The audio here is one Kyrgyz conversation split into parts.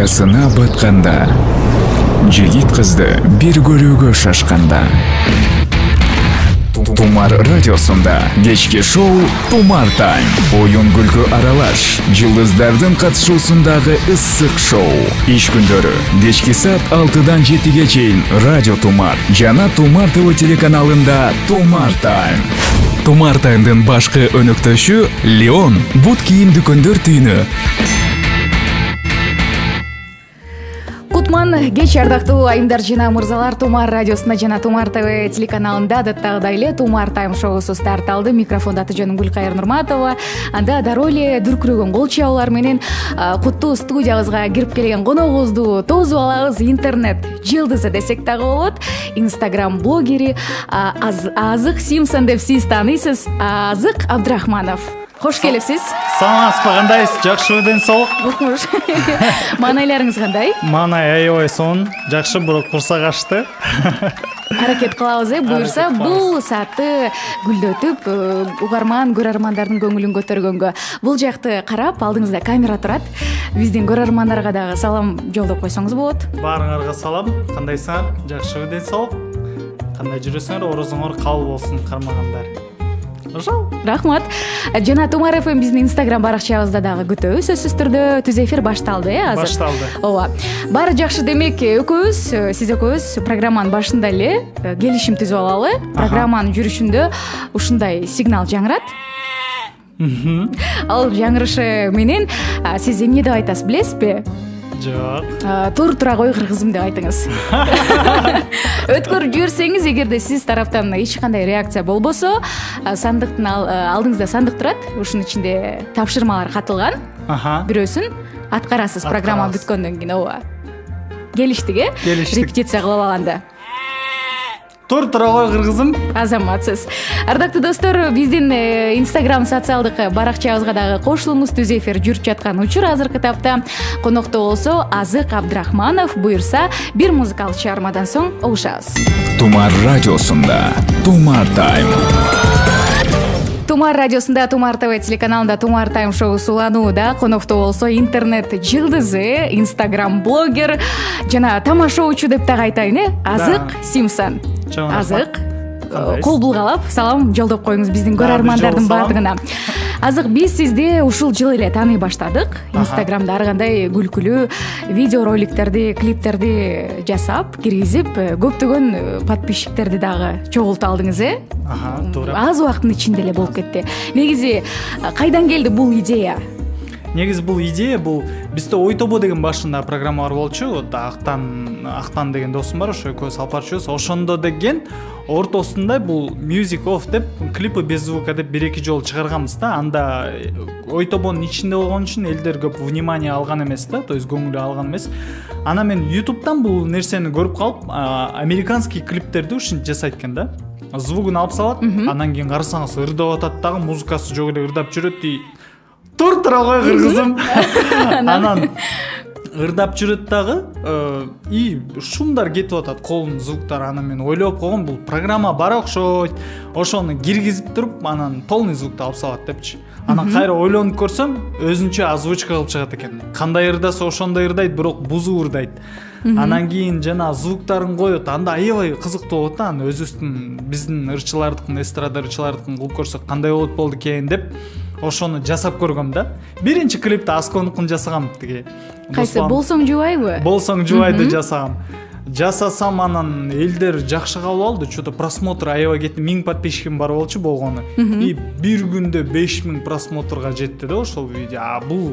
Уясына батқанда, жігіт қызды бір көрүүгө шашқанда. Тумар радиосында кечки шоу Тумар Тайм. Ойын күлкі аралаш, жылдыздардың қатышуысындағы ысық шоу. Иш күндөрү кечки саат 6-дан 7-ге чейин Радио Тумар жана Тумар ТВ телеканалында Тумар Тайм. Тумар Таймдын башкы өнөктөшү Леон бут кийим дүкөндөр түйүнү. Кутман кеч ардактуу айымдар жана мырзалар, Тумар радиосунда жана Тумар ТВ телеканалында адаттагыдай эле Тумар Тайм шоусу старт алды. Микрофонда аты-жөнүм Гүлкайыр Нурматова. Анда дароо эле дүркүрөгөн кол чабуулар менен куттуу студиябызга кирип келген коногубузду тосуп алабыз. Интернет жылдызы десек дагы болот. Инстаграм блогери Азык Симпсон деп сиз тааныйсыз. Азык Абдрахманов. Хош келипсиз. Саламатсызбы, кандайсыз? Жакшы ден соолук. Укмуш. Маанайларыңыз кандай? Маанай аябай сонун. Жакшы, бирок курсак ачты. Аракет кылабыз, буюрса бул саатты гүлдөтүп, угарман, көрөрмандардын көңүлүн көтөргөнгө. Бул жакты карап, алдыңызда камера турат. Биздин көрөрмандарга дагы салам жолдоп койсоңуз болот. Баарыңарга салам. Кандайсыңар? Жакшы ден соолук. Кандай жүрөсүңөр? Орозуңор кабыл болсун, кармагандар. Рахмат. Жана Тумар ФМ биздин Инстаграм баракчабызда дагы күтөбүз. Сөзсүз түрдө түз эфир башталды, азыр. Башталды. Ооба. Баары жакшы, демек сиз экөөбүз программанын башында эле келишим түзүп алалы. Программанын жүрүшүндө ушундай сигнал жаңырат. Ал жаңырышы менен сиз эмне деп айтасыз, билесизби? Жок. Тура кой кыргызым деп айтыңыз. Өткөрүп жиберсеңиз, эгерде сиз тараптан эч кандай реакция болбосо, сандыктын алдыңызда сандык турат. Ушунун ичинде тапшырмалар катылган. Бирөөсүн аткарасыз программа бүткөндөн кийин. Ооба. Келиштик, репетиция кылып алганда. Тура кой кыргызым. Азаматсыз. Ардактуу достор, биздин Инстаграм социалдык баракчабызга дагы кошулуңуз. Түз эфир жүрүп жаткан учур азыркы тапта. Конокто болсо Азык Абдрахманов. Буюрса, бир музыкалык чыгармадан соң угушабыз. Тумар радиосунда Тумар Тайм. Тумар радиосунда Тумар ТВ телеканалында Тумар Тайм шоусу уланууда. Конокто болсо интернет жылдызы, Инстаграм блогер жана тамашоочу деп дагы айтайын, Азык Симпсон. Азык, кол булгалап, салам жолдоп коюңуз биздин көрөрмандардын баардыгына. Азык, биз сизди ушул жыл эле тааный баштадык. Инстаграмда ар кандай күлкүлүү видео роликтерди, клиптерди жасап, киргизип, көптөгөн подписчиктерди дагы чогулта алдыңыз, туура. Аз убакыттын ичинде эле болуп кетти. Негизи кайдан келди бул идея? Негизи бул идея бизде ой тобо деген башында программа бар болчу. Актан деген досум бар, ошо экөөбүз алып барчубуз. Ошондо деген ортосунда бул Music Off деп клипи без звука деп 1-2 жолу чыгарганбыз да. Анда ой тобонун ичинде болгон үчүн элдер көп внимание алган эмес да, то есть көңүл алган эмес. Ана мен YouTube'дан бул нерсени көрүп калып, американский клиптерди ушинтип жасайт экен да. Звугун алып салат, анан кийин карасаңыз ырдап атат дагы, музыкасы жок эле ырдап жүрөт ди. Тура кой кыргызым. Анан ырдап жүрөт дагы, и шумдар кетип атат, колдун звуктары. Анан мен ойлоп койгом, бул программа бар окшойт. Ошону киргизип туруп, анан полный звукту алып салат депчи. Анан кайра ойлонуп көрсөм, өзүнчө озвучка кылып чыгат экен. Кандай ырдаса ошондой ырдайт, бирок бузуу ырдайт. Анан кийин жана звуктарын коет. Анда аябай кызыктуу болот да. Анан өзүбүздүн биздин ырчылардыкын, эстрада ырчылардыкын кылып көрсөк кандай болду экен деп ошону жасап көргөм да. Биринчи клипти Асконукун жасагам тиги. Кайсы болсоң жубайбы? Болсоң жубайды жасагам. Жасасам, анан элдер жакшы кабыл алды. Чото просмотр аябай кетти. 1000 подписчигим бар болчу болгону. И бир күндө 5000 просмотрга жетти да ошол видео. Бул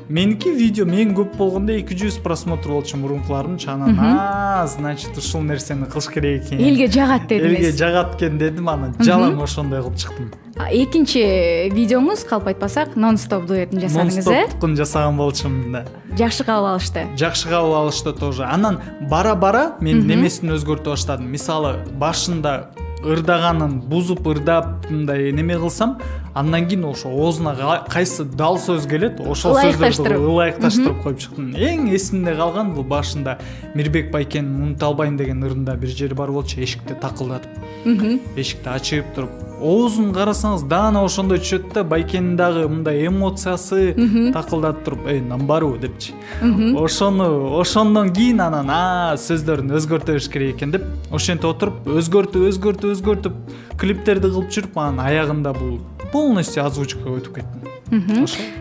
меники видео мен көп болгондо 200 просмотр болчу мурункулардын чанан. Значит, ушул нерсени кылыш керек экен. Элге жагат дедиңиз. Элге жагат экен дедим, анан жалаң ошондой кылып чыктым. Экинчи видеоңуз, калп айтпасак, нон-стоп дуэтин жасадыңыз, Нон-стоптун жасаган болчумун да. Жакшы кабыл алышты. Жакшы кабыл алышты тоже. Анан бара-бара мен немесин өзгөртүп баштадым. Мисалы, башында ырдаганын бузуп ырдап мындай неме кылсам, Андан кийин ошо оозуна кайсы дал сөз келет, ошол сөздөрдү ылайыкташтырып коюп чыктым. Эң эсимде калган бул башында Мирбек Байкенин «Унута албайм» деген ырында бир жери бар болчу, эшикти такылдатып. Эшикти ачып туруп, оозун карасаңыз даана ошондой түшөт да, Байкенин дагы мындай эмоциясы такылдатып туруп, нам барбы депчи. Ошондон кийин анан сөздөрүн өзгөртөбүш керек экен деп, ошентип отуруп өзгөртүп клиптерди кылып жүрүп, анан аягында бул полностью озвучкага өтүп кеттим.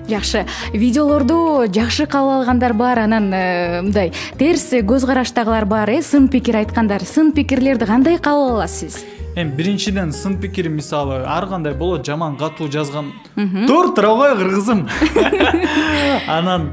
Жакшы. Видеолорду жакшы кабыл алгандар бар, анан мындай терс көз караштагылар бар, сын пикир айткандар. Сын пикирлерди кандай кабыл аласыз? Биринчиден сын пикир, мисалы, ар кандай болот, жаман катуу жазган. Тура кой кыргызым. Анан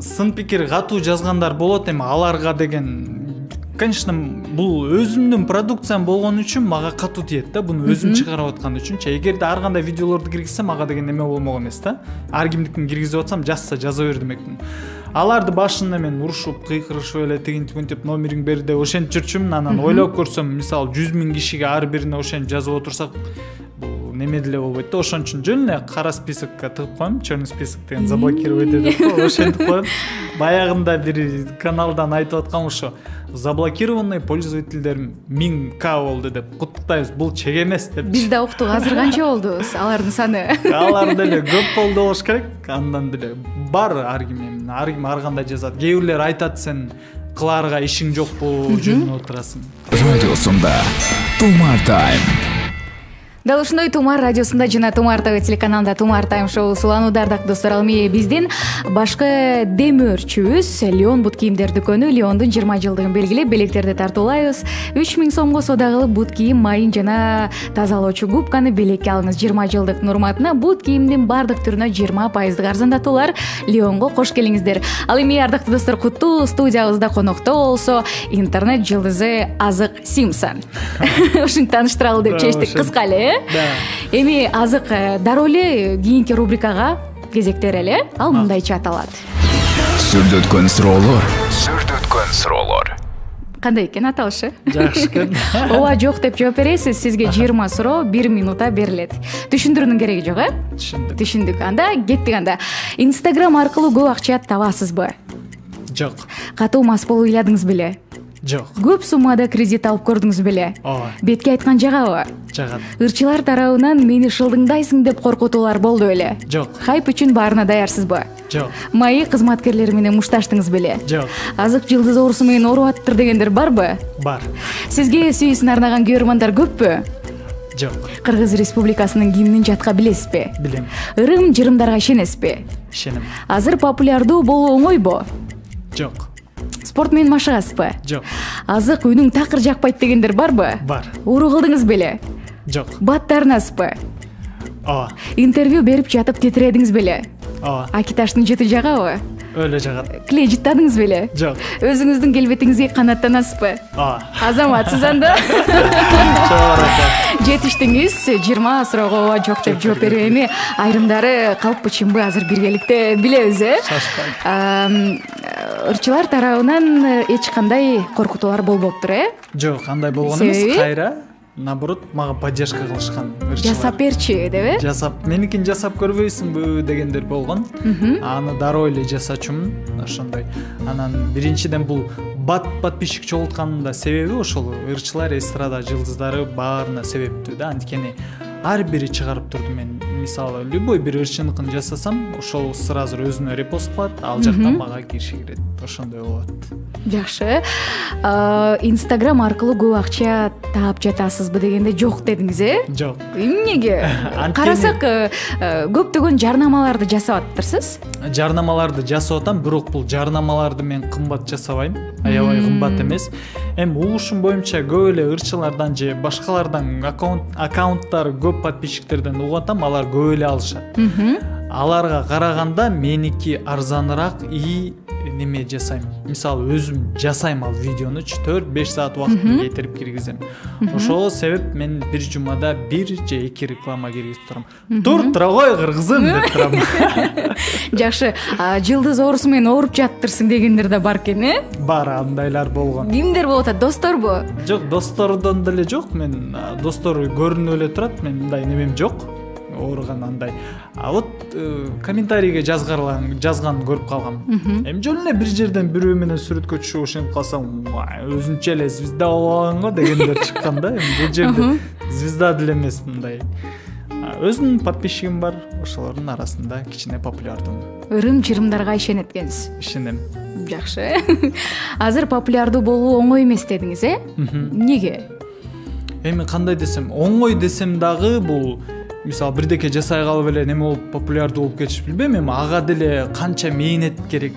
сын пикир катуу жазгандар болот, аларга деген, конечно, бул өзүмдүн продукциям болгон үчүн мага катуу тиет да, буну өзүм чыгарып аткан үчүнчү. Эгерде ар кандай видеолорду киргизсем, мага деген эме болмок эмес да. Ар кимдикин киргизип атсам, жазса жаза бер демекмин. Аларды башында мен урушуп, кыйкырышып эле тигинтип номериң бер деп ошентип жүрчүмүн. Анан ойлоп көрсөм, мисалы 100 000 кишиге ар бирине ошентип жазып отурсак, бул неме деле болбойт да. Ошон үчүн жөн эле кара списокко тыгып коем, черный список деген заблокировать этип ошентип коем. Баягында бир каналдан айтып аткам, ошо заблокированный пользовательдер 1000К болду деп. Куттуктайбыз, бул чек эмес деп. Биз да уктук. Азыр канча болду алардын саны? Алар деле көп болду болуш керек. Андан деле бар ар ким ар кандай жазат. Кээ бирлер айтат, сен кылаарга ишиң жокпу, жөнүнө отурасың. Радиосунда Тумар Тайм. Дал ушундай Тумар радиосунда жана Тумар ТВ телеканалында Тумар Тайм шоу суланууда. Ардактуу достор, ал эми биздин башкы демөөрчүбүз Леон бут кийимдер дүкөнү Леондун 20 жылдыгын белгилеп, белектерди тартуулайбыз. 3000 сомго соода кылып бут кийим майын жана тазалоочу губканы белекке алыңыз. 20 жылдык урматына бут кийимдин бардык түрүнө 20% арзандатуулар. Леонго кош келиңиздер. Ал эми ардактуу достор, куттуу студиябызда конокто болсо интернет жылдызы Азык Симпсон. Ушуну тааныштыралы деп чечтик, кыска эле. Эми Азык дароо эле кийинки рубрикага кезектер эле. Ал мындайча аталат. Сүрдөткөн суроолор. Кандай экен аталышы? Жакшы экен. Ооба, жок деп жооп бересиз. Сизге 20 суроо 1 минутта берилет. Түшүндүрүүнүн кереги жок, Түшүндүк. Анда кеттик. Анда Instagram аркылуу көп акча табасызбы? Жок. Катуу мас болуп ыйладыңыз беле? Жок. Көп суммада кредит алып көрдүңүз беле? Ооба. Бетке айткан жагабы? Жагат. Ырчылар тарабынан мени шылдыңдайсың деп коркутуулар болду беле? Жок. Хайп үчүн баарына даярсызбы? Жок. Майы кызматкерлери менен мушташтыңыз беле? Жок. Азык жылдыз оорусу менен ооруп аттыр дегендер барбы? Бар. Сизге сүйүүсүн арнаган көрөрмандар көппү? Жок. Кыргыз Республикасынын гимнин жатка билесизби? Билем. Ырым-жырымдарга ишенесизби? Ишенем. Азыр популярдуу болуу оңойбу? Жок. Спорт менен машыгасызбы? Жок. Азык үнүң такыр жакпайт дегендер барбы? Бар. Ууру кылдыңыз беле? Жок. Баттарынасызбы? Ооба. Интервью берип жатып титиредиңиз беле? Ооба. Акиташтын жыты жагабы? Өлө жагат. Клей жыттадыңыз беле? Жок. Өзүңүздүн келбетиңизге канааттанасызбы? Ооба. Азаматсыз анда. Чоң. Жетиштиңиз. 20 суроого ооба жок деп жооп берип, эми айрымдары калппы чынбы азыр биргеликте билебиз, Шашпай. Ырчылар тарабынан эч кандай коркутуулар болбоптур, Жок, андай болгон эмес, кайра. Наоборот, мага поддержка кылышкан ырчылар. Жасап берчи, деби? Жасап, меникин жасап көрбөйсүңбү дегендер болгон. Аны дароо эле жасачумун, ошондой. Анан биринчиден бул бат подписчик чогултканын себеби ошол ырчылар, эстрада жылдыздары баарына себептүү да. Анткени ар бири чыгарып турду. Мен мисалы любой бир ырчыныкын жасасам, ошол сразу өзүнө репост кылат, ал жактан мага кириши кирет. Ошондой болот. Жакшы. Instagram аркылуу көп акча таап жатасызбы дегенде жок дедиңиз, Жок. Эмнеге? Карасак көптөгөн жарнамаларды жасап атырсыз? Жарнамаларды жасап атам, бирок бул жарнамаларды мен кымбат жасабайм. Аябай кымбат эмес. Эми угушум боюнча көп эле ырчылардан же башкалардан аккаунттары көп подписчиктерден угуп атам, алар көп эле алышат. Аларга караганда меники арзаныраак и неме жасайм. Мисалы өзүм жасайм ал видеону 4-5 саат убактын кетирип киргизем. Ошол себеп мен бир жумада 1 же 2 реклама киргизип турам. Тура кой кыргызым деп турам. Жакшы. Жылдыз оорусу менен ооруп жаттырсың дегендер да бар экен, Бар, андайлар болгон. Кимдер болуп атат? Досторбу? Жок, достордон деле жок. Мен достор көрүнүп эле турат. Мен мындай немем жок. ооруган андай. А вот комментарийге жазганын көрүп калгам. Эми жөн эле бир жерден бирөө менен сүрөткө түшүп ошентип калсаң, өзүнчө эле звезда болгонго дегендер чыккан да. Эми бул жерде звезда деле эмес, мындай. Өзүнүн подписчигим бар, ошолордун арасында кичине популярдуу. Ырым-жырымдарга ишенет экенсиз. Ишенем. Жакшы. Азыр популярдуу болуу оңой эмес дедиңиз, Неге? Эми кандай десем, оңой десем дагы бул мисалы бирдеке жасай калып эле неме болуп популярдуу болуп кетиш билбейм, эми ага деле канча мээнет керек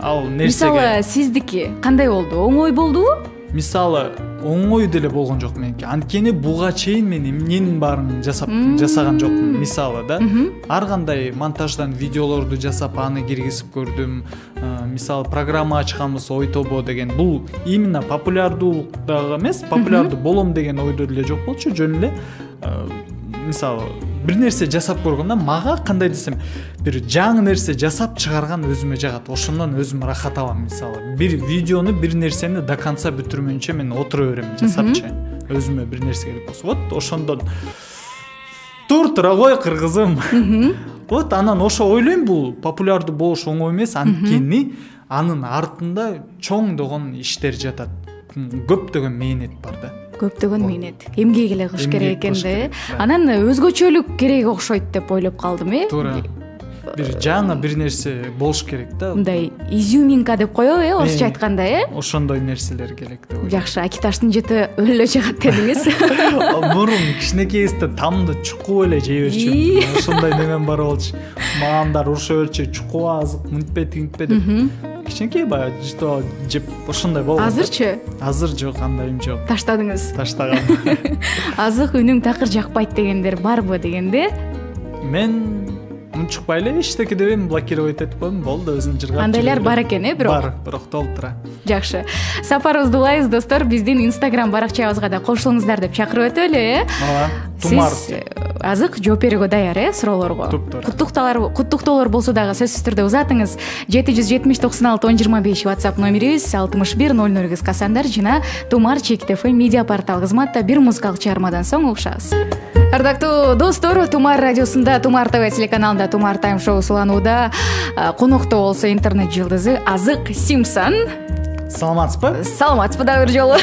ал нерсеге. Мисалы сиздики кандай болду? Оңой болдубу? Мисалы оңой деле болгон жок меники. Анткени буга чейин мен эмненин баарын жасаган жокмун. Мисалы да, ар кандай монтаждан видеолорду жасап аны киргизип көрдүм. Мисалы программа ачканбыз Ой тобо деген. Бул именно популярдуулуктагы эмес, популярдуу болом деген ойдо деле жок болчу, жөн эле мисалы бир нерсе жасап көргөндө мага кандай десем, бир жаңы нерсе жасап чыгарган өзүмө жагат. Ошондон өзүм рахат алам. Мисалы бир видеону, бир нерсени до конца бүтүрмөйүнчө мен отура берем жасапчы. Өзүмө бир нерсе керек болсо. Вот ошондон тура кой кыргызым. Вот анан ошо ойлойм, бул популярдуу болуш оңой эмес, анткени анын артында чоңдогон иштер жатат. Көптөгөн мээнет бар да. Көптөгөн мээнет. Эмгек эле кылыш керек экен да. Анан өзгөчөлүк керек окшойт деп ойлоп калдым, Туура. Бир жаңы бир нерсе болуш керек да. Мындай изюминка деп коебу, орусча айтканда, Ошондой нерселер керек деп ойлойм. Жакшы, Акиташтын жыты өлө жагат дедиңиз. Мурун кичинекейибизде тамды чукуп эле жей берчү. Ошондой немен бар болчу. Маамдар уруша берчү, чукуп азык, мынтпе тигинтпе деп. Кичинекей баягы жыты жеп ошондой болду. Азырчы? Азыр жок, андайым жок. Таштадыңыз? Таштагам. Азык үнүң такыр жакпайт дегендер барбы дегенде? Мен унчукпай эле эчтеке деп эми блокировать этип койдум, болду, өзүм жыргап. Андайлар бар экен, Бар, бирок толтура. Жакшы. Сапарыбызды улайбыз, достор. Биздин Instagram баракчабызга да кошулуңуздар деп чакырып өтөлү, Ооба. Тумар. Сиз азык жооп берүүгө даяр, суроолорго. Куттуктоолор болсо дагы сөзсүз түрдө узатыңыз. 770-96-1025 WhatsApp номерибиз, 6100 кыскасаңдар жана Тумар Чекит FM медиа портал кызматта бир музыкалык чыгармадан соң угушабыз. Ардактуу достор, Тумар радиосунда, Тумар ТВ телеканалында Тумар Тайм шоу суланууда. Конокто болсо интернет жылдызы Азык Симпсон. Саламатсызбы? Саламатсызбы да бир жолу.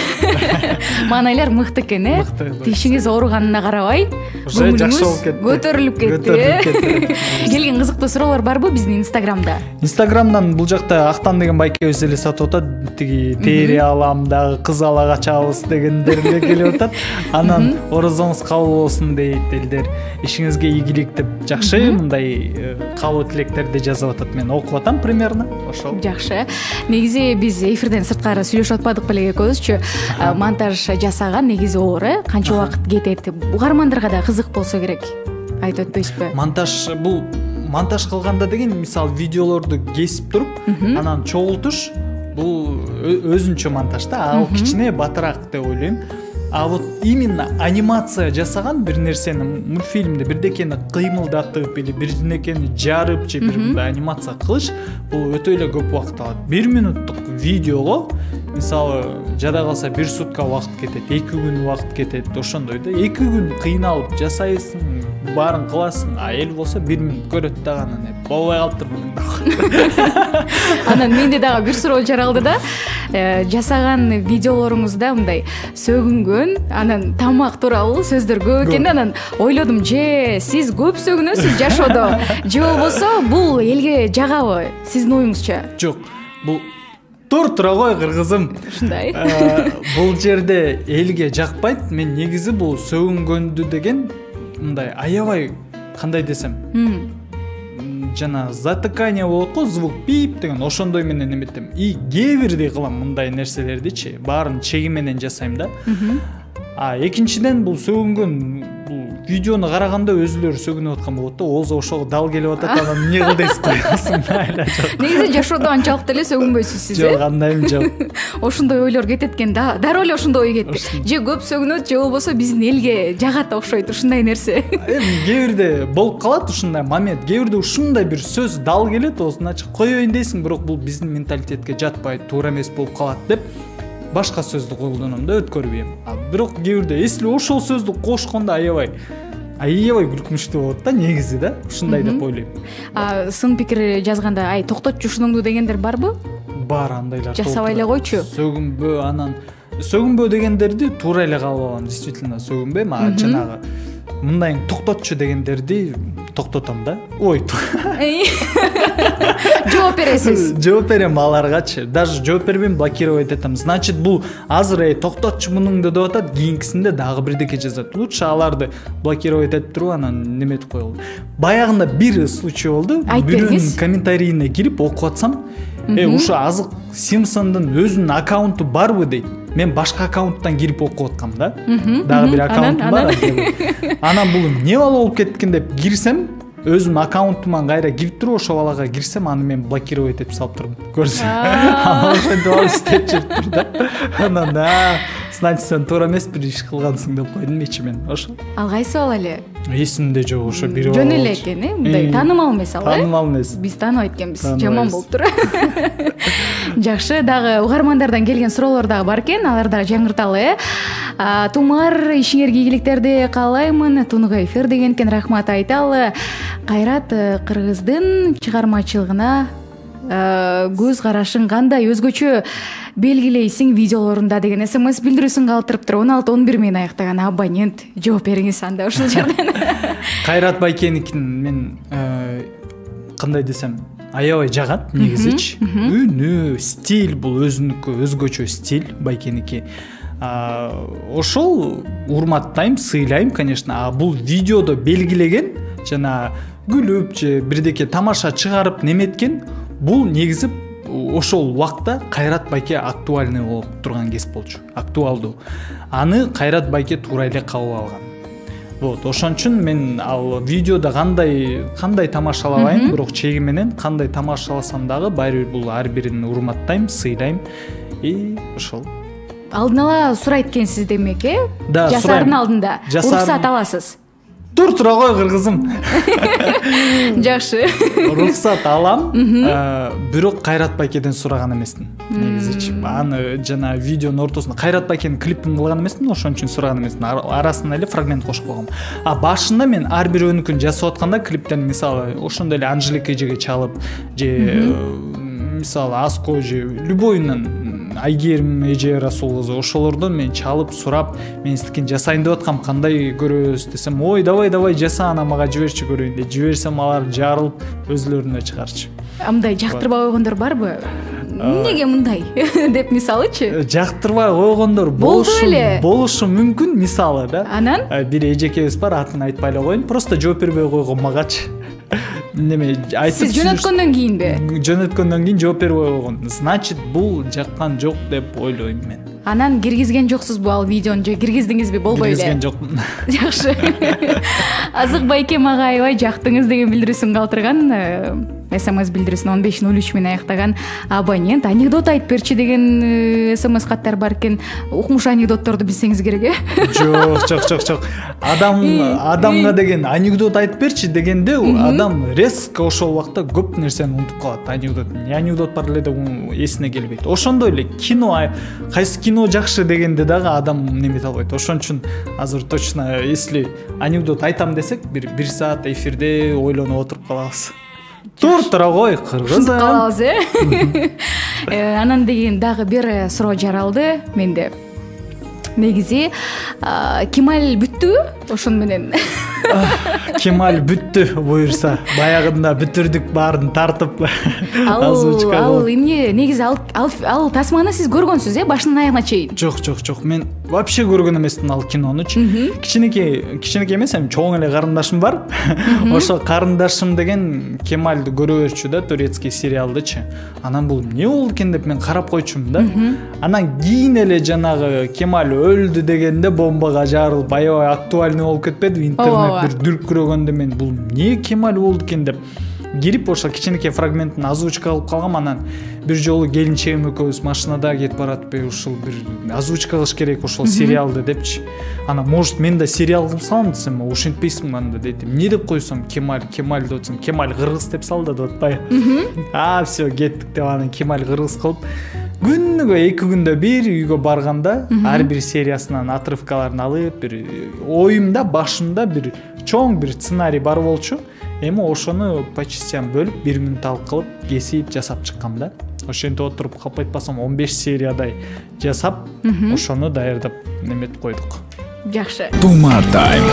Маанайлар мыкты экен, Тишиңиз ооруганына карабай, көңүлүңүз көтөрүлүп кетти. Келген кызыктуу суроолор барбы биздин Инстаграмда? Инстаграмдан бул жакта Актан деген байкебиз эле сатып атат. Тиги тери алам дагы кыз ала качабыз дегендер эле келип атат. Анан орозоңуз кабыл болсун дейт элдер. Ишиңизге ийгилик деп жакшы мындай кабыл тилектерди жазып атат. Мен окуп атам примерно. Ошол. Жакшы. Негизи биз эфирден сырткары сүйлөшүп атпадык беле экөөбүзчү. Монтаж жасаган негизи оор, канча убакыт кетет? Угармандарга да кызык болсо керек. Айтып өтпөйсүзбү? Монтаж кылганда деген мисалы видеолорду кесип туруп, анан чогултуш бул өзүнчө монтаж да. Ал кичине батыраак деп ойлойм. А вот именно анимация жасаган бир нерсени мультфильмде бирдекени кыймылдатып или бирдекени жарып же бир мындай анимация кылыш бул өтө эле көп убакыт алат. 1 минуттук видеого мисалы жада калса 1 сутка убакыт кетет, 2 күн убакыт кетет, ошондой да. 2 күн кыйналып жасайсың, баарын кыласың, а эл болсо 1 минут көрөт дагы анан болбой калыптыр мунун дагы. Анан менде дагы бир суроо жаралды да. Жасаган видеолоруңузда мындай сөгүнгөн, анан тамак тууралуу сөздөр көп экен. Анан ойлодум, же сиз көп сөгүнөсүз жашоодо, же болбосо бул элге жагабы? Сиздин оюңузча? Жок, бул тура кой кыргызым. Ушундай. Бул жерде элге жакпайт. Мен негизи бул сөгүнгөндү деген мындай аябай кандай десем, жана затыкание болот го, звук пип деген ошондой менен эметем. И кээ бирдей кылам мындай нерселердичи, баарын чеги менен жасайм да. А экинчиден бул сөгүнгөн бул видеону караганда өзүлөрү сөгүнүп аткан болот да, оозу ошого дал келип атат, анан эмне кылдыңыз коесуң айла жок. Негизи жашоодо анчалык деле сөгүнбөйсүз сиз, Жок, андайым жок. Ошондой ойлор кетет экен да, дароо эле ошондой ой кетти. Же көп сөгүнөт, же болбосо биздин элге жагат окшойт ушундай нерсе. Эми кээ бирде болуп калат ушундай момент, кээ бирде ушундай бир сөз дал келет, оозун ачып коеюн дейсиң, бирок бул биздин менталитетке жатпайт, туура эмес болуп калат деп башка сөздү колдоном да, өткөрбөйм. Бирок кээ бирде если ошол сөздү кошкондо аябай аябай күлкүнчтүү болот да негизи да ушундай деп ойлойм. Сын пикир жазганда ай токтотчу ушунуңду дегендер барбы? Бар андайлар. Жасабай эле койчу. Сөгүнбө, анан сөгүнбө дегендерди туура эле кабыл алам. Действительно сөгүнбөйм, жанагы мындайың токтотчу дегендерди токтотом да. Ой. Жооп бересиз. Жооп берем аларгачы. Даже жооп бербейм, блокировать этем. Значит, бул азыр токтотчу мунуңду деп атат, кийинкисинде дагы бирдеке жазат. Лучше аларды блокировать этип туруп анан неметип коелу. Баягында бир случай болду. Бирөөнүн комментарийине кирип окуп атсам, ушу азык Симпсондун өзүнүн аккаунту барбы дейт. Мен башка аккаунттан кирип окуп аткам да. Дагы бир аккаунтум бар. Анан бул эмне бала болуп кеткен деп кирсем, өзүмдүн аккаунтуман кайра кирип туруп ошол балага кирсем, аны мен блокировать этип салып турдум. Көрсөң. Ошентип алып иштеп жүрүптүр да. Анан значит сен туура эмес бир иш кылгансың деп койдум ичимен. Ошо. Ал кайсы бала эле? Эсимде жок, ошо бири жөн эле экен, мындай таанымал эмес ал, таанымал эмес. Биз тааныбайт экенбиз, жаман болуптур. Жакшы, дагы угармандардан келген суроолор дагы бар экен, аларды дагы жаңырталы. Тумар, ишиңерге ийгиликтерди каалаймын. Тунуга эфир деген экен, рахмат айталы. Кайрат, Кыргыздын чыгармачылыгына көз карашың кандай, өзгөчө белгилейсиң видеолорунда деген смс билдирүүсүн калтырыптыр. 16-11 менен аяктаган абонент, жооп бериңиз анда ушул жерден. Кайрат Байкеникин мен кандай десем, аябай жагат негизичи. Үнү, стиль бул өзүнүкү, өзгөчө стиль Байкеники. Ошол урматтайм, сыйлайм, конечно. Бул видеодо белгилеген жана күлүп же бирдеке тамаша чыгарып неметкен, бул негизи ошол убакта Кайрат Байке актуальный болуп турган кез болчу. Актуалдуу. Аны Кайрат Байке туура эле кабыл алган. Вот, ошон үчүн мен ал видеодо кандай тамашалабайм, бирок чеги менен кандай тамашаласам дагы баары бир бул ар бирин урматтайм, сыйлайм. Ошол. Алдын ала сурайт экенсиз демек, Да, жасаардын алдында. Уруксат аласыз. Тура кой кыргызым. Жакшы. Уруксат алам, бирок Кайрат Байкеден сураган эмесмин. Негизичи аны жана видеонун ортосунда Кайрат Байкенин клипин кылган эмесмин, ошон үчүн сураган эмесмин. Арасына эле фрагмент кошуп койгом. Башында мен ар бирөөнүкүн жасап атканда клиптен мисалы ошондой эле Анжелика эжеге чалып же мисалы Аско же любойунан Айгерим эже Расул кызы ошолордон мен чалып сурап, мен сиздикин жасайын деп аткам, кандай көрөсүз десем, ой давай жаса, ана мага жиберчи көрөйүн деп жиберсем, алар жарылып өзлөрүнө чыгарчу. Мындай жактырбай койгондор барбы? Эмнеге мындай деп мисалычы? Жактырбай койгондор болушу мүмкүн, мисалы да. Анан бир эжекебиз бар, атын айтпай эле коеюн, просто жооп бербей койгон магачы. Неме айтып сиз жөнөткөндөн кийинби? Жөнөткөндөн кийин жооп бербей койгон. Значит, бул жаккан жок деп ойлойм мен. Анан киргизген жоксузбу ал видеону же киргиздиңизби, болбой эле? Киргизген жокмун. Жакшы. Азык Байке мага аябай жактыңыз деген билдирүүсүн калтырган. СМС билдирүүсүн 1503 менен аяктаган абонент. Анекдот айтып берчи деген СМС каттар бар экен. Укмуш анекдотторду билсеңиз керек, Жок. Адамга деген анекдот айтып берчи дегенде адам резко ошол убакта көп нерсени унутуп калат. Анекдот бар эле деп эсине келбейт. Ошондой эле кино, кайсы кино жакшы дегенде дагы адам немете албайт. Ошон үчүн азыр точно если анекдот айтам десек, бир саат эфирде ойлонуп отуруп калабыз. Тура кой кыргыз. Калабыз, Анан деген дагы бир суроо жаралды менде. Негизи Кемаль бүттүбү? Ошон менен. Кемаль бүттү буюрса. Баягында бүтүрдүк баарын тартып. Ал эмне? Негизи ал тасманы сиз көргөнсүз, башынан аягына чейин? Жок. Мен вообще көргөн эмесмин ал кинонучу. Кичинекей эмес, чоң эле карындашым бар. Ошо карындашым деген Кемальды көрө берчү да, турецкий сериалдычы. Анан бул эмне болду экен деп мен карап койчумун да. Анан кийин эле жанагы Кемаль өлдү дегенде бомбага жарылып аябай актуальный болуп кетпеди интернет бир дүркүрөгөндө мен бул эмне Кемаль болду экен деп кирип ошо кичинекей фрагментин озвучка кылып калгам. Анан бир жолу келинчегим экөөбүз машинада кетип баратпы, ушул бир озвучка кылыш керек ошол сериалды депчи. Анан может мен да сериал кылсам десем, ошентпейсиң анда дейт. Эмне деп койсом, Кемаль деп атсам, Кемаль кыргыз деп сал да деп атпайбы. Всё, кеттик деп анан Кемаль кыргыз кылып күнүгө 2 күндө бир үйгө барганда ар бир сериясынан отрывкаларын алып, бир оюмда башымда бир чоң бир сценарий бар болчу. Эми ошону по частям бөлүп 1 минутталык кылып кесип жасап чыккам да. Ошентип отуруп калп айтпасам 15 сериядай жасап, ошону даярдап неметип койдук. Жакшы. Тумар тайм.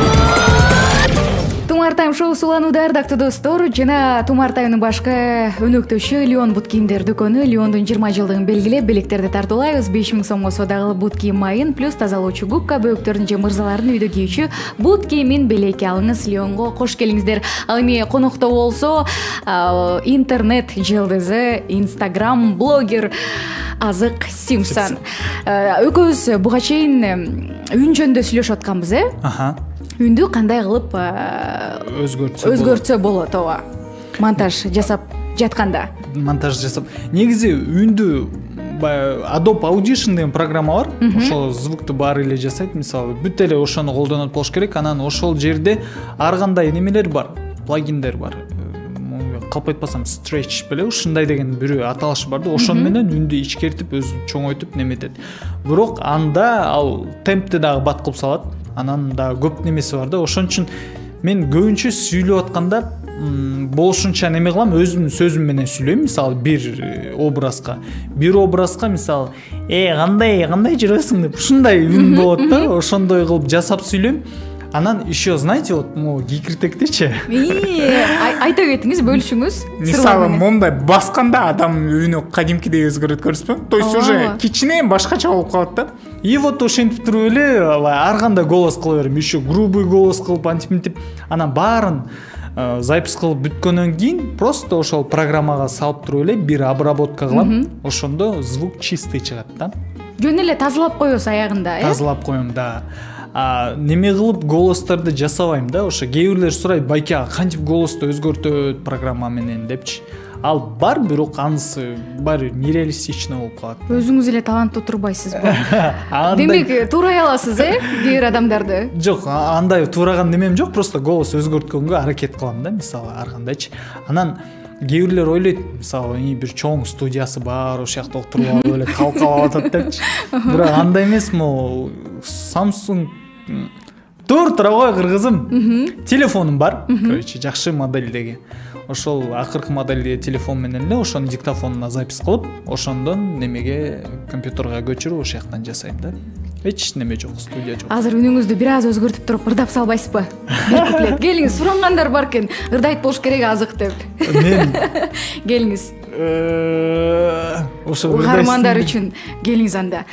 Тумар тайм шоусу уланууда ардактуу достор, жана Тумар таймдын башкы өнөктөшү Леон бут кийимдер дүкөнү Леондун 20 жылдыгын белгилеп, белектерди тартуулайбыз. 5000 сомго соодагы бут кийим майын плюс тазалоочу губка, бөөктөрдүн же мырзалардын үйдө кийүүчү бут кийимин белекке алыңыз. Леонго кош келиңиздер. Ал эми конокто болсо интернет жылдызы, Instagram блогер Азык Симсон. Экөөбүз буга чейин үн жөнүндө сүйлөшүп атканбыз, Үндү кандай кылып өзгөртсө болот, ооба. Монтаж жасап жатканда. Негизи үндү Adobe Audition деген программа бар. Ошол звукту баары эле жасайт. Мисалы, бүт эле ошону колдонот болуш керек. Анан ошол жерде ар кандай немелер бар, плагиндер бар. Калп айтпасам stretch беле, ушундай деген бир аталышы бар да. Ошону менен үндү ичкертип, өзү чоңойтуп неметет. Бирок анда ал темпти дагы бат кылып салат. Анан да көп немеси бар да. Ошон үчүн мен көбүнчө сүйлөп атканда болушунча неме кылам, өзүмдүн сөзүм менен сүйлөйм. Мисалы, бир образга мисалы, кандай жүрөсүң деп ушундай үн болот да. Ошондой кылып жасап сүйлөйм. Анан еще, знаете, вот могу кикиртектичи. Айта кетиңиз, бөлүшүңүз. Мисалы, мондай басканда адам үнү кадимкидей өзгөрөт, көрсөтпөйм. То есть уже кичине башкача болуп калат да. И вот ошентип туруп эле ар кандай голос кыла берем. Еще грубый голос кылып, антип, анан баарын запись кылып бүткөндөн кийин просто ошол программага салып туруп эле бир обработка кылам. Ошондо звук чистый чыгат да. Жөн эле тазалап коесуз аягында, Тазалап коем, да. Неме кылып голосторду жасабайм да. Ошо кээ бирлер сурайт, байке кантип голосду өзгөртөт программа менен депчи. Ал бар, бирок анысы баары нереалистично болуп калат. Өзүңүз эле таланттуу турбайсызбы? Демек, туурай аласыз, кээ бир адамдарды? Жок, андай туураган немем жок, просто голос өзгөрткөнгө аракет кылам да, мисалы, ар кандайчы. Анан кээ бирлер ойлойт, мисалы, бир чоң студиясы бар, ошол жакта отуруп алып эле талкалап атат депчи. Бирок андай эмес, могу Samsung тура кой кыргызым. Телефонум бар, короче, жакшы модельдеги. Ошол акыркы модельдеги телефон менен эле ошонун диктофонуна запись кылып, ошондон немеге компьютерге көчүрүп ошол жактан жасайм да. Эч неме жок, студия жок. Азыр үнүңүздү бир аз өзгөртүп туруп ырдап салбайсызбы? Бир куплет. Келиңиз, сурангандар бар экен. Ырдайт болуш керек Азык деп. Мен келиңиз. Ошол угармандар үчүн келиңиз анда.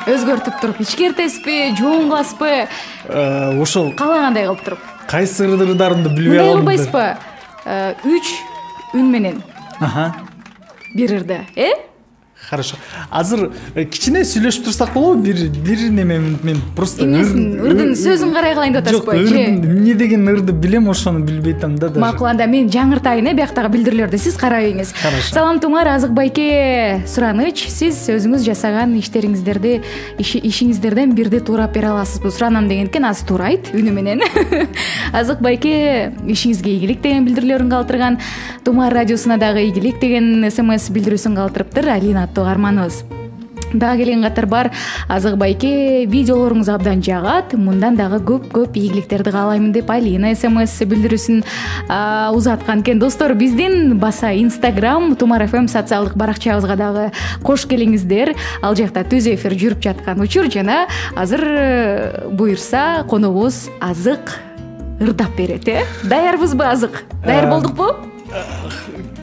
Өзгөртүп туруп ичкертесизби, жоң кыласызбы? Ошол калагандай кылып туруп. Кайсы ырдарымды билбей калдым. Кылбайсызбы? 3 үн менен. Бир ырды, Хорошо. Азыр кичине сүйлөшүп турсак болобу? Бир неме мен просто ырдын сөзүн карай кылайын деп атасызбы? Жок, эмне деген ырды билем, ошону билбей атам да. Макул, анда мен жаңыртайын, бияктагы билдирүүлөрдү сиз карап ийиңиз. Салам Тумар, Азык байке сураныч. Сиз өзүңүз жасаган иштериңиздерди, ишиңиздерден бирди туурап бере аласызбы? Суранам деген экен, аз туурайт үнү менен. Азык байке ишиңизге ийгилик деген билдирүүлөрүн калтырган. Тумар радиосуна дагы ийгилик деген SMS билдирүүсүн калтырыптыр. Алина арманыбыз. Дагы келген катар бар. Азык байке видеолоруңуз абдан жагат. Мындан дагы көп ийгиликтерди каалаймын деп Алина SMS билдирүүсүн узаткан экен. Достор, биздин баса Instagram, Тумар FM социалдык баракчабызга дагы кош келиңиздер. Ал жакта түз эфир жүрүп жаткан учур жана азыр буйрса коногубуз Азык ырдап берет, Даярбызбы Азык? Даяр болдукпу?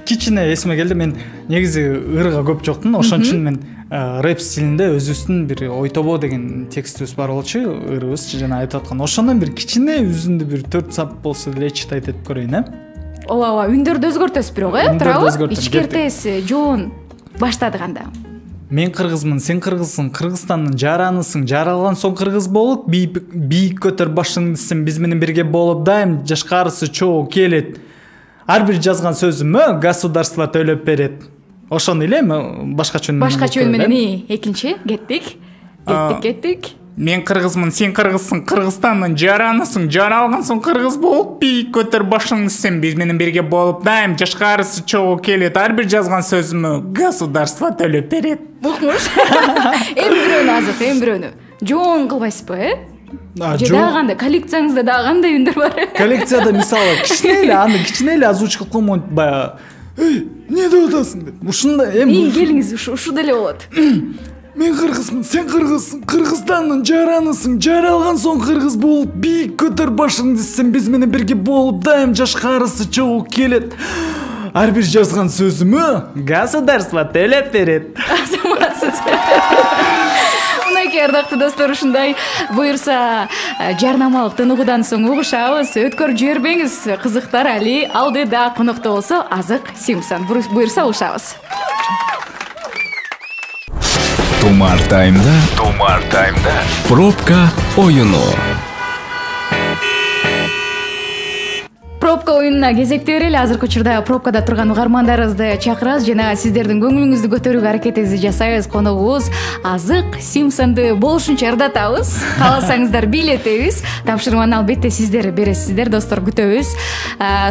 Кичине эсиме келди. Мен негизи ырга көп жоктун. Ошон үчүн мен рэп стилинде өзүбүздүн бир ойтобо деген текстибиз бар болчу, ырыбыз жана айтып аткан. Ошондон бир кичине үзүндү бир 4 сап болсо деле читайт этип көрөйүн, Ооба, үндөрдү өзгөртөсүз бирок, туурабы? Ичкертесиз, жоон баштадык анда. Мен кыргызмын, сен кыргызсың, Кыргызстандын жаранысың, жаралган соң кыргыз болуп, бийик көтөр башыңды десем, биз менен бирге болуп дайым, жашкарысы чогуу келет. Ар бир жазган сөзүмө государство төлөп берет. Ошону эле башкача үн менен экинчи кеттик. Мен кыргызмын, сен кыргызсың, Кыргызстандын жаранысың, жаралган соң кыргыз болуп, бийик көтөр башыңды десем, биз менен бирге болуп дайым, жашкарысы чогуу келет. Ар бир жазган сөзүмө государство төлөп берет. Укмуш. Эми бирөөнү Азык, эми бирөөнү. Жоон кылбайсызбы, же дагы кандай коллекцияңызда дагы кандай үндөр бар? Коллекцияда мисалы кичине эле озвучка кылмайт, баягы эмне деп атасың деп. Ушундай келиңиз, ушу деле болот. Мен кыргызмын, сен кыргызсың, Кыргызстандын жаранысың, жаралган соң кыргыз болуп, бийик көтөр башыңды, сен биз менен бирге болуп, дайым жашкарысы чогуу келет. Ар бир жазган сөзүмө государство төлөп берет. Азаматсыз. Мынакей ардактуу достор, ушундай буюрса жарнамалык тыныгуудан соң угушабыз. Өткөрүп жибербеңиз, кызыктар али алдыда конокто болсо Азык Симпсон. Буюрса угушабыз. Тумар таймда пробка оюну. Пробка оюнуна кезекте берели. Азыркы учурда пробкада турган угармандарыбызды чакырабыз жана сиздердин көңүлүңүздү көтөрүүгө аракетибизди жасайбыз. Коногубуз Азык Симпсонду болушунча ырдатабыз. Кааласаңыздар бийлетебиз. Тапшырманы албетте сиздер бересиздер, достор, күтөбүз.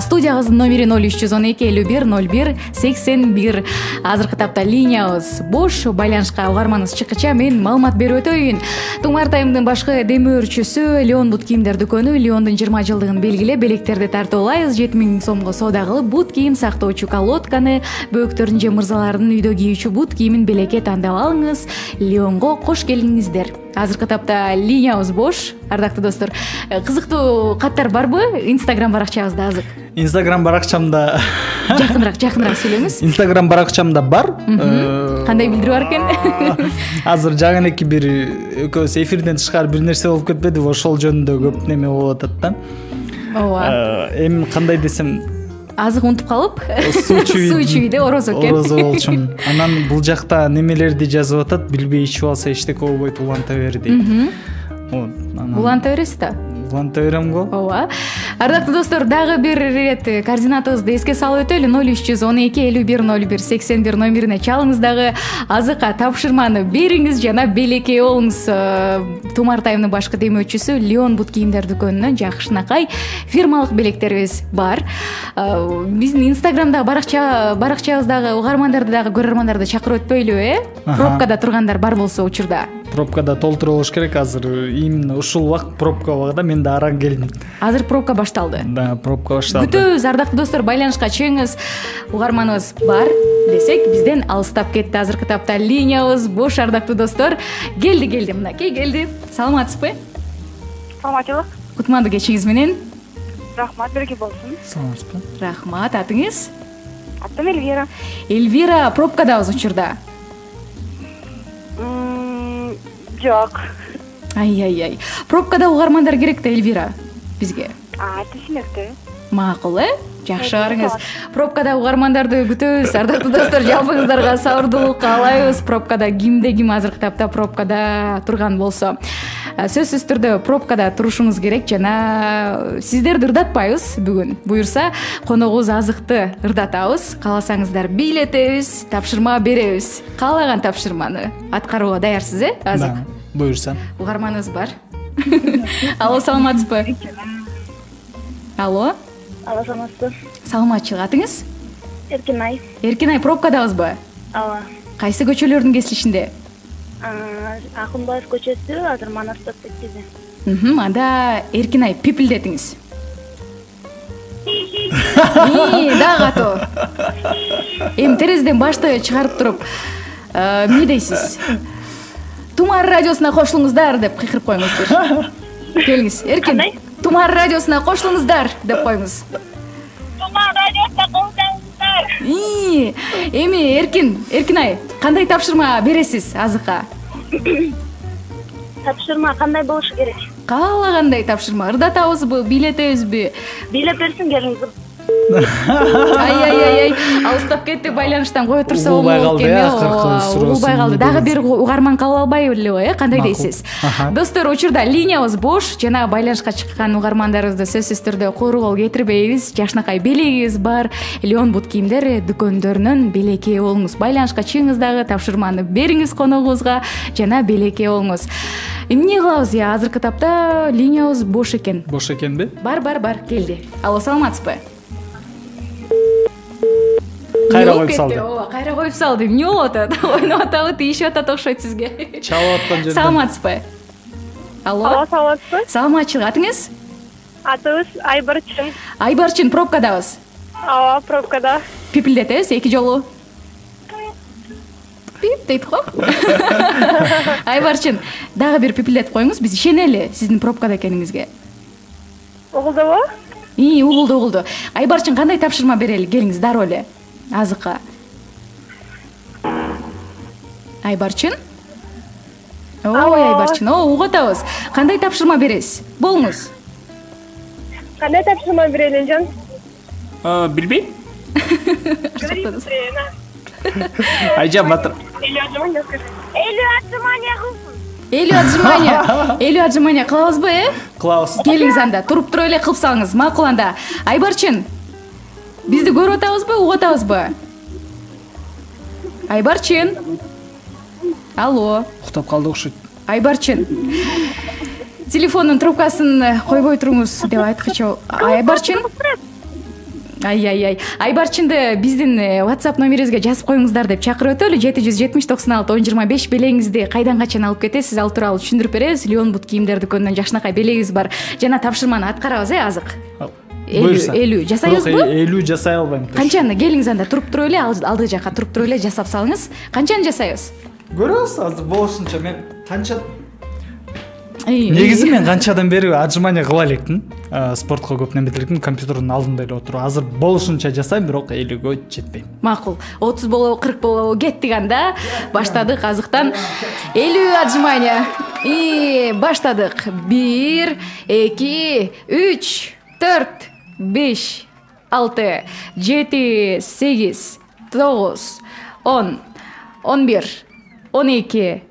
Студиябыздын номери 0312 51 01 81. Азыркы тапта линиябыз бош. Байланышка угарманыңыз чыккыча мен маалымат берип өтөйүн. Тумар таймдын башкы демөөрчүсү Леон бут кийимдер дүкөнү Леондун 20 жылдыгын белгилеп, белектерди тартып 7000 сомго соода кылып, бут кийим сактоочу колодканы, бөөктөрдүн же мырзалардын үйдө кийүүчү бут кийимин белекке тандап алыңыз. Леонго кош келиңиздер. Азыркы тапта линиябыз бош. Ардактуу достор, кызыктуу каттар барбы Instagram баракчабызда? Азык Instagram баракчамда жакыныраак сүйлөңүз. Instagram баракчамда бар. Кандай билдирүү бар экен? Азыр жагынеки бир экөөбүз эфирден тышкары бир нерсе болуп кетпедиби? Ошол жөнүндө көп неме болуп атат да. Ооба. Эми кандай десем, азык унутуп калып, суу ичүүдө орозо экен. Орозо болчумун. Анан бул жакта немелерди жазып атат, билбей ичип алса эчтеке болбойт, уланта бер дейт. Уланта бересиз да? Уланта берем го. Ооба. Ардактуу достор, дагы бир ирет координатыбызды эске салып өтөлү. 0312 51 01 81 номерине чалыңыз, дагы азыкка тапшырманы бериңиз жана белекей болуңуз. Тумар таймдын башкы демөөчүсү Леон бут кийимдер дүкөнүнөн жакшынакай фирмалык белектерибиз бар. Биздин Инстаграмда баракчабыздагы угармандарды дагы көрөрмандарды чакырып өтпөйлүбү? Пробкада тургандар бар болсо учурда. Пробкада толтуруп болуш керек. Азыр именно ушул убакыт пробка убагында мен да аран келдим. Азыр пробка башталды. Да, пробка башталды. Күтөбүз, ардактуу достор, байланышка чыгыңыз. Угарманыбыз бар десек, бизден алыстап кетти. Азыркы тапта линиябыз бош, ардактуу достор. Келди, мынакей келди. Саламатсызбы? Саламатчылык. Кутмандуу кечиңиз менен. Рахмат, береке болсун. Саламатсызбы? Рахмат, атыңыз? Атым Эльвира. Эльвира, пробкадабыз учурда. Жок. Ай. Пробкада угармандар керек да, Эльвира, бизге. Түшүнүктүү. Макул, жакшы барыңыз. Пробкада угармандарды күтөбүз. Ардактуу достор, жалпыңыздарга сабырдуулук каалайбыз. Пробкада кимде-ким азыркы тапта пробкада турган болсо, сөзсүз түрдө пробкада турушуңуз керек жана сиздерди ырдатпайбыз бүгүн. Буюрса, коногубуз Азыкты ырдатабыз. Кааласаңыздар бийлетебиз, тапшырма беребиз. Каалаган тапшырманы аткарууга даярсыз, Азык? Да, буюрса. Угарманыңыз бар. Алло, саламатсызбы? Алло, Саламатсыз. саламатчылык, атыңыз? Эркинай. Эркинай, пробкадабызбы? Ооба. Кайсы көчөлөрдүн кесилишинде? Акынбаев көчөсү, азыр Манастап кетти. Анда Эркинай пипилдетиңиз. Да катуу. Эми терезеден башты чыгарып туруп, эмне дейсиз? Тумар радиосуна кошулуңуздар деп кыйкырып коюңуздар. Келиңиз, Эркин. Тумар радиосуна кошулуңуздар деп коюңуз. Тумар радиосуна кошулуңуздар. Эми Эркинай, кандай тапшырма бересиз Азыкка? Тапшырма кандай болушу керек? Каалагандай тапшырма, ырдатабызбы, бийлетебизби? Бийлеп берсин, келиңиз. Ай, алыстап кетти, байланыштан кое турса улубай калды, улубай калды. Дагы бир угарман калып албайлыбы, кандай дейсиз? Достор, учурда линиябыз бош, жана байланышка чыккан угармандарыбызды сөзсүз түрдө кургол кетирбейбиз. Жакшынакай белегибиз бар. Леон бут кийимдер дүкөндөрүнөн белекей болуңуз. Байланышка чыгыңыз, дагы тапшырманы бериңиз коногубузга жана белекей болуңуз. Эмне кылабыз? Азыркы тапта линиябыз бош экен. Бош экенби? Бар, келди. Алло, саламатсызбы? Кайра коюп салды. Кайра коюп салды. Эмне болуп атат? Ойноп атабы, тийишип атат окшойт сизге. Чалып аткан жерден. Саламатсызбы? Алло, саламатсызбы? саламатчылык. Атыңыз? Атыбыз Айбарчын. Айбарчын, пробкадабыз. Ооба, пробкада. Пипилдетебиз 2 жолу. Пип дейт го. Айбарчын, дагы бир пипилдетип коюңуз, биз ишенели сиздин пробкада экениңизге. Угулдубу? Угулду. Айбарчын, кандай тапшырма берели? Келиңиз дароо эле. Азыкка. Айбарчын? Ой, Айбарчын, угуп атабыз. Кандай тапшырма бересиз? Болуңуз. Кандай тапшырма берели, жан? Билбейм. Айжан батыр. Элүү отжимания кылабызбы, Кылабыз. Келиңиз анда, туруп туруп эле кылып салыңыз, макул анда. Айбарчын, бизди көрүп атабызбы, угуп атабызбы? Айбарчын. Алло. Уктап калды окшойт. Айбарчын. Телефондун трубкасын койбой туруңуз деп айткычы. Айбарчын. Ай. Айбарчынды биздин WhatsApp номерибизге жазып коюңуздар деп чакырып өтөлү. 770-96-1025 белегиңизди кайдан качан алып кетесиз, ал тууралуу түшүндүрүп беребиз. Леон бут кийимдер дүкөнүнөн жакшынакай белегибиз бар. Жана тапшырманы аткарабыз, азык. 50 жасайбызбы? 50 жасай албайм. Канчаны? Келиңиз анда, туруп туруп эле алдыгы жакка туруп туруп эле жасап салыңыз. Канчаны жасайбыз? Көрөбүз азыр болушунча. Мен канча негизи мен канчадан бери отжимания кыла электим. Спортко көп неметип электим, компьютердин алдында эле отуруп. Азыр болушунча жасайм, бирок 50гө жетпейм. Макул. 30 болобу, 40 болобу, кеттик анда. Баштадык азыктан. 50 отжимания. Баштадык. 1, 2, 3, 4, 5, 6, 7, 8, 9, 10, 11, 12,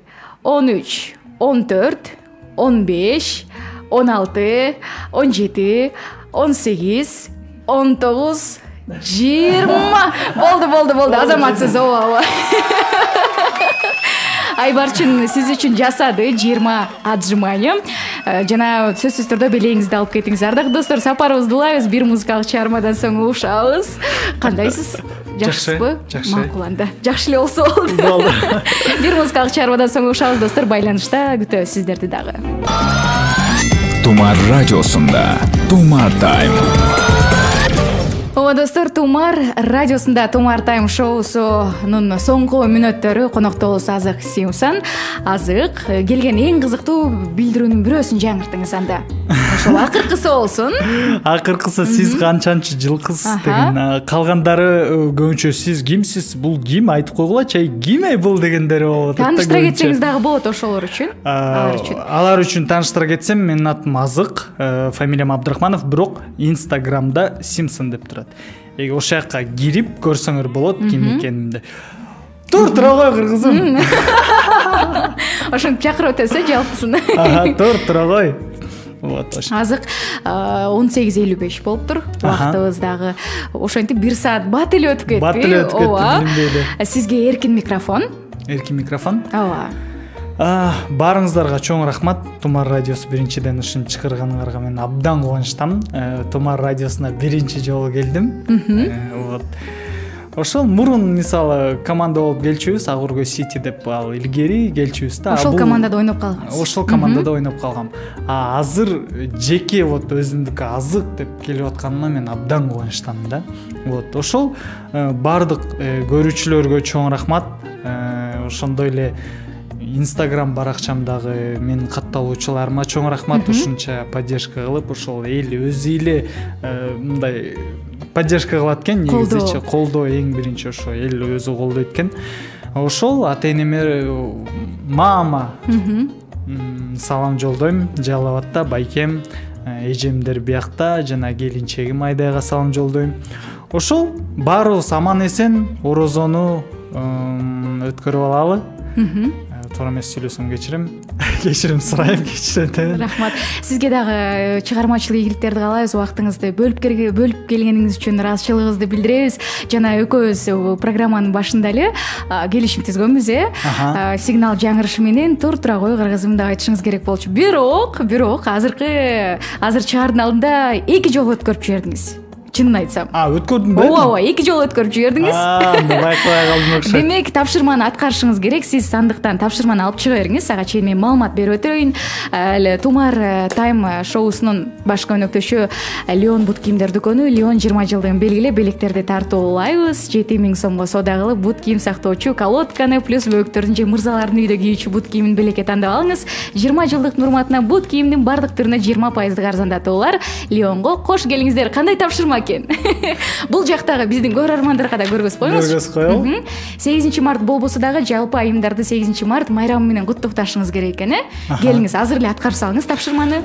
13, 14, 15, 16, 17, 18, 19, 20. Болду. Азаматсыз, ооба. Айбарчын сиз үчүн жасады 20 отжимания. Жана сөзсүз түрдө белегиңизди алып кетиңиз. Ардактуу достор, сапарыбызды улайбыз. Бир музыкалык чыгармадан соң угушабыз. Кандайсыз? Жакшысызбы? Макул анда. Жакшы эле болсо болду. Бир музыкалык чыгармадан соң угушабыз, достор. Байланышта күтөбүз сиздерди дагы. Тумар радиосунда Тумар Тайм. Ооба достор, Тумар радиосунда Тумар Тайм шоусунун соңку мүнөттөрү конокто болсо Азык Симсан. Азык келген эң кызыктуу билдирүүнүн бирөөсүн жаңыртыңыз анда. Ошол акыркысы болсун. Акыркысы сиз канчанчы жылкысыз деген. Калгандары көбүнчө сиз кимсиз? Бул ким? Айтып койгула, чай ким бул дегендери болот. Тааныштыра кетсеңиз дагы болот ошолор үчүн. Алар үчүн тааныштыра кетсем, менин атым Азык, фамилиям Абдрахманов, бирок Инстаграмда Симсон деп турат. Ошол жакка кирип көрсөңөр болот ким экенимди. Тура кой кыргызым. Ошентип чакырып өтөсү жалпысын. Тура кой. Вот ошо. Азык 18:55 болуптур. Убактыбыз дагы ошентип 1 саат бат эле өтүп кетти. Ооба. Сизге эркин микрофон. Эркин микрофон. Ооба. Баарыңыздарга чоң рахмат. Тумар радиосу биринчиден ушун чыгарганыңарга мен абдан кубанычтамын. Тумар радиосуна биринчи жолу келдим. Вот. Ошол мурун мисалы команда болуп келчүбүз, Агургөй Сити деп ал илгери келчүбүз да. Ошол командада ойноп калгансыз. Ошол командада ойноп калгам. Азыр жеке вот өзүмдүкү Азык деп келип атканыма мен абдан кубанычтамын да. Вот ошол бардык көрүүчүлөргө чоң рахмат. Ошондой эле Инстаграм баракчамдагы менин катталуучуларыма чоң рахмат. Ушунча поддержка кылып, ошол эл өзү эле мындай поддержка кылат экен, негизичи колдоо эң биринчи ошо эл өзү колдойт экен. Ошол ата-энеме, мама салам жолдойм, Жалал абадта, байкем, эжемдер биякта, жана келинчегим Айдайга салам жолдойм. Ошол баарыбыз аман эсен орозону өткөрүп алалы. Туура эмес сүйлөсөм кечирим сурайм, кечирем. Рахмат. Сизге дагы чыгармачылык ийгиликтерди каалайбыз. Убактыңызды бөлүп келгениңиз үчүн ыраазычылыгыбызды билдиребиз. Жана экөөбүз программанын башында эле келишим түзгөнбүз, сигнал жаңырышы менен тура кой кыргызым деп айтышыңыз керек болчу. Бирок азыр чыгаардын алдында 2 жолу өткөрүп жибердиңиз. чынын айтсам. Өткөрдүң бе? Ооба, 2 жолу өткөрүп жибердиңиз. Байкабай калдым окшойт. Демек, тапшырманы аткарышыңыз керек. Сиз сандыктан тапшырманы алып чыга бериңиз. Ага чейин мен маалымат берип өтөйүн. Эле Тумар Тайм шоусунун башкы өнөктөшү Леон бут кийимдер дүкөнү. Леон 20 жылдыгын белгилеп, электерди тартуулайбыз. 7000 сомго соода кылып, бут кийим сактоочу колодканы плюс бөөктөрдүн же мырзалардын үйдө кийүүчү бут кийимин белекке тандап алыңыз. 20 жылдыктын урматына бут кийимдин бардык түрүнө 20% арзандатуулар. Леонго кош келиңиздер. Кандай тапшырма экен? Бул жактагы биздин көрөрмандарга да көргөз коюңуз. Көргөз коелу. 8 март болбосо дагы жалпы айымдарды 8 март майрамы менен куттукташыңыз керек экен, Келиңиз, азыр эле аткарып салыңыз тапшырманы.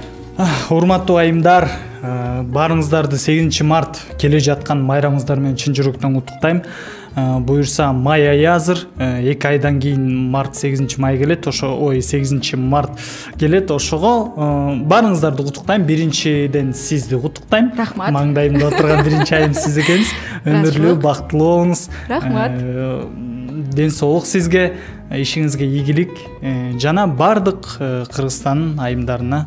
Урматтуу айымдар, баарыңыздарды 8 март келе жаткан майрамыңыздар менен чын жүрөктөн куттуктайм. Буюрса май айы азыр, 2 айдан кийин март 8 май келет, 8 март келет. Ошого баарыңыздарды куттуктайм. Биринчиден сизди куттуктайм. Рахмат. Маңдайымда отурган биринчи айым сиз экенсиз. Өмүрлүү, бактылуу болуңуз. Рахмат. Ден соолук сизге, ишиңизге ийгилик жана бардык Кыргызстандын айымдарына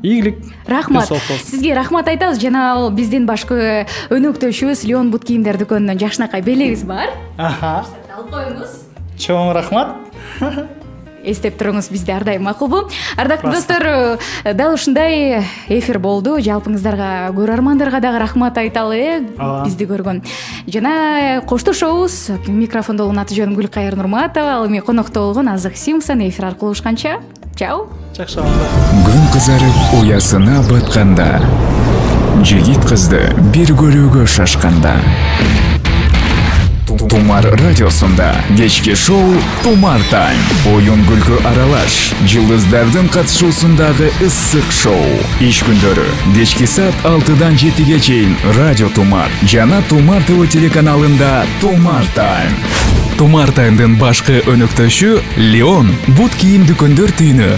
ийгилик. Рахмат. Сизге рахмат айтабыз. Жана ал биздин башкы өнөктөшүбүз Леон бут кийимдер дүкөнүнөн жакшынакай белегибиз бар. Алып коюңуз. Чоң рахмат. Эстеп туруңуз, бизде ар дайым макулбу. Ардактуу достор, дал ушундай эфир болду. Жалпыңыздарга, көрөрмандарга дагы рахмат айталы, бизди көргөн. Жана коштошобуз. Микрофондо болгон аты жөнүм Гүлкайыр Нурматова, ал эми конокто болгон Азык Симпсон эфир аркылуу ушканча. Чао. Жакшы болду. Күн кызарып уясына батканда, жигит кызды бир көрүүгө шашканда. Тумар радиосунда кечки шоу Тумар Тайм. Оюн күлкү аралаш, жылдыздардын катышуусундагы ысык шоу. Иш күндөрү кечки саат 6-дан 7-ге чейин Радио Тумар жана Тумар ТВ телеканалында Тумар Тайм. Тумар Таймдын башкы өнөктөшү Леон бут кийим дүкөндөр түйүнү.